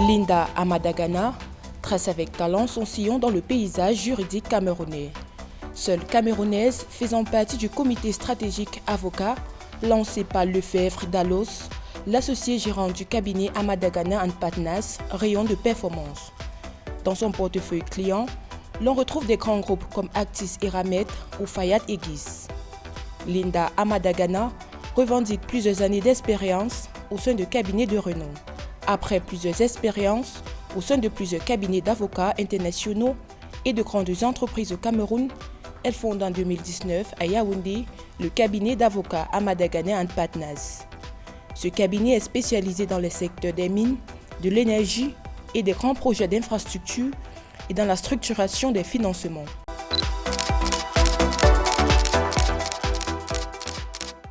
Linda Amadagana trace avec talent son sillon dans le paysage juridique camerounais. Seule camerounaise faisant partie du comité stratégique avocat lancé par Lefebvre Dallos, l'associé gérant du cabinet Amadagana & Partners, rayon de performance. Dans son portefeuille client, l'on retrouve des grands groupes comme Actis Eramet ou Fayad Egis. Linda Amadagana revendique plusieurs années d'expérience au sein de cabinets de renom. Après plusieurs expériences au sein de plusieurs cabinets d'avocats internationaux et de grandes entreprises au Cameroun, elle fonde en 2019 à Yaoundé le cabinet d'avocats Amadagana & Partners. Ce cabinet est spécialisé dans les secteurs des mines, de l'énergie et des grands projets d'infrastructure et dans la structuration des financements.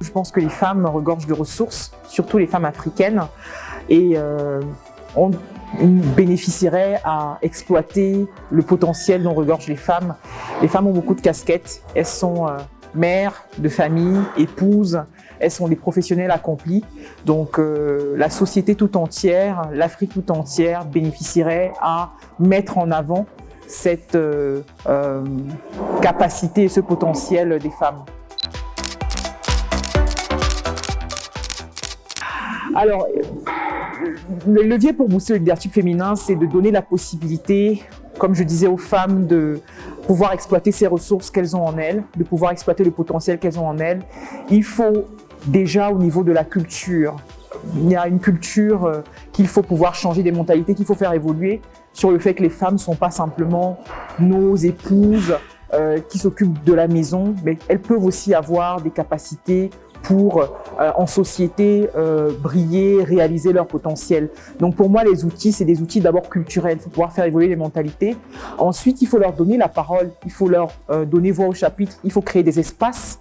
Je pense que les femmes regorgent de ressources, surtout les femmes africaines, et on bénéficierait à exploiter le potentiel dont regorgent les femmes. Les femmes ont beaucoup de casquettes, elles sont mères de famille, épouses, elles sont des professionnels accomplis. Donc la société tout entière, l'Afrique tout entière bénéficierait à mettre en avant cette capacité et ce potentiel des femmes. Alors, le levier pour booster le leadership féminin, c'est de donner la possibilité, comme je disais, aux femmes de pouvoir exploiter ces ressources qu'elles ont en elles, de pouvoir exploiter le potentiel qu'elles ont en elles. Il faut déjà au niveau de la culture, il y a une culture qu'il faut pouvoir changer, des mentalités qu'il faut faire évoluer sur le fait que les femmes ne sont pas simplement nos épouses qui s'occupent de la maison, mais elles peuvent aussi avoir des capacités pour, en société, briller, réaliser leur potentiel. Donc pour moi, les outils, c'est des outils d'abord culturels. Il faut pouvoir faire évoluer les mentalités. Ensuite, il faut leur donner la parole. Il faut leur donner voix au chapitre. Il faut créer des espaces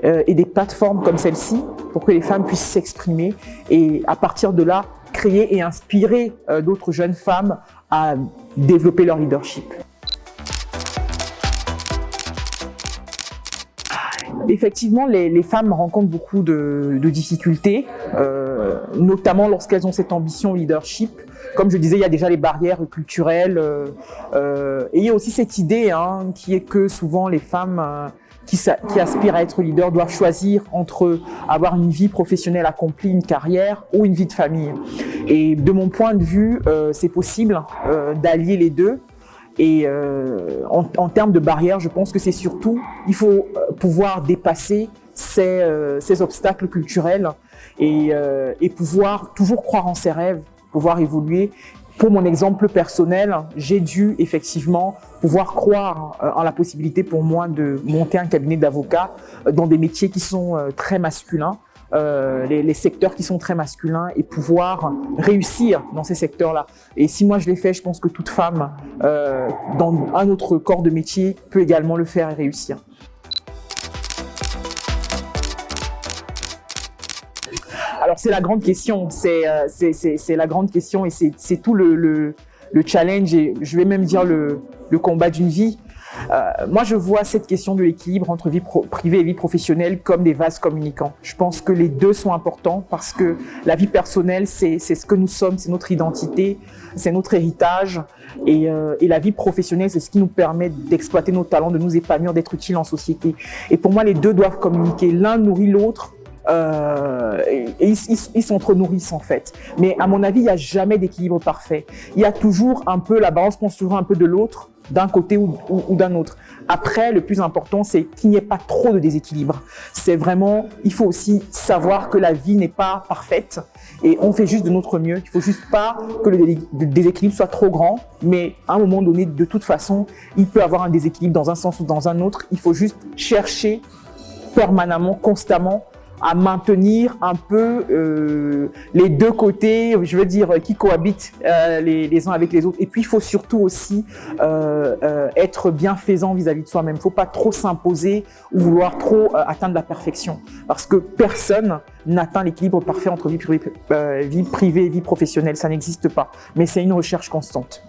et des plateformes comme celle-ci pour que les femmes puissent s'exprimer et à partir de là, créer et inspirer d'autres jeunes femmes à développer leur leadership. Effectivement, les femmes rencontrent beaucoup de difficultés, notamment lorsqu'elles ont cette ambition leadership. Comme je disais, il y a déjà les barrières culturelles et il y a aussi cette idée qui est que souvent les femmes qui aspirent à être leaders doivent choisir entre avoir une vie professionnelle accomplie, une carrière ou une vie de famille. Et de mon point de vue, c'est possible d'allier les deux. Et en termes de barrières, je pense que c'est surtout, il faut pouvoir dépasser ces obstacles culturels et pouvoir toujours croire en ses rêves, pouvoir évoluer. Pour mon exemple personnel, j'ai dû effectivement pouvoir croire en la possibilité pour moi de monter un cabinet d'avocats dans des métiers qui sont très masculins. Les secteurs qui sont très masculins et pouvoir réussir dans ces secteurs-là. Et si moi je l'ai fait, je pense que toute femme dans un autre corps de métier peut également le faire et réussir. Alors c'est la grande question, c'est la grande question et c'est tout le challenge et je vais même dire le combat d'une vie. Moi, je vois cette question de l'équilibre entre vie privée et vie professionnelle comme des vases communicants. Je pense que les deux sont importants parce que la vie personnelle, c'est ce que nous sommes, c'est notre identité, c'est notre héritage. Et la vie professionnelle, c'est ce qui nous permet d'exploiter nos talents, de nous épanouir, d'être utile en société. Et pour moi, les deux doivent communiquer. L'un nourrit l'autre. Ils s'entre-nourrissent en fait. Mais à mon avis, il n'y a jamais d'équilibre parfait. Il y a toujours un peu, la balance penche toujours un peu de l'autre, d'un côté ou d'un autre. Après, le plus important, c'est qu'il n'y ait pas trop de déséquilibre. C'est vraiment, il faut aussi savoir que la vie n'est pas parfaite et on fait juste de notre mieux. Il ne faut juste pas que le déséquilibre soit trop grand, mais à un moment donné, de toute façon, il peut y avoir un déséquilibre dans un sens ou dans un autre. Il faut juste chercher permanemment, constamment, à maintenir un peu les deux côtés, je veux dire, qui cohabitent les uns avec les autres. Et puis, il faut surtout aussi être bienfaisant vis-à-vis de soi-même. Il ne faut pas trop s'imposer ou vouloir trop atteindre la perfection. Parce que personne n'atteint l'équilibre parfait entre vie privée et vie professionnelle. Ça n'existe pas. Mais c'est une recherche constante.